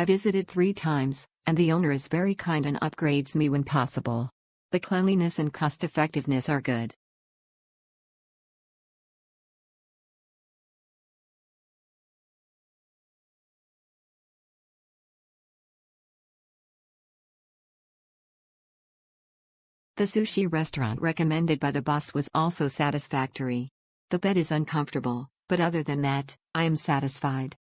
I visited 3 times, and the owner is very kind and upgrades me when possible. The cleanliness and cost-effectiveness are good. The sushi restaurant recommended by the boss was also satisfactory. The bed is uncomfortable, but other than that, I am satisfied.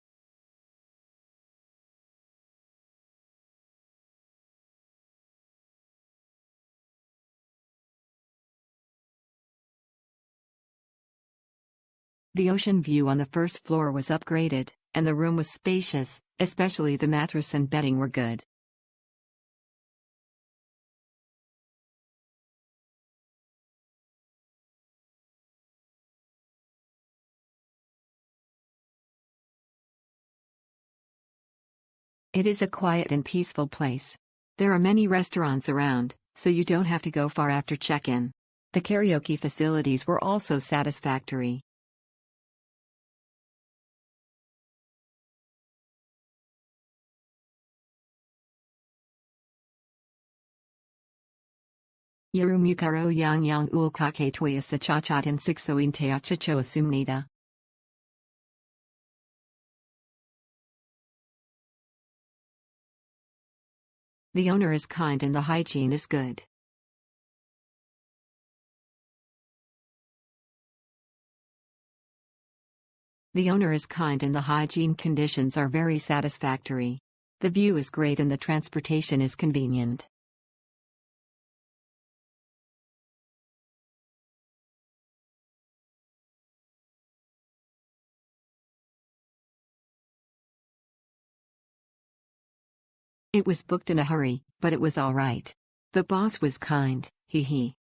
The ocean view on the first floor was upgraded, and the room was spacious, especially the mattress and bedding were good. It is a quiet and peaceful place. There are many restaurants around, so you don't have to go far after check-in. The karaoke facilities were also satisfactory. Yarumukaro Yangyang ulkake toya sachachatin siksoin teachacho asumnida. The owner is kind and the hygiene is good. The owner is kind and the hygiene conditions are very satisfactory. The view is great and the transportation is convenient. It was booked in a hurry, but it was alright. The boss was kind, hee hee.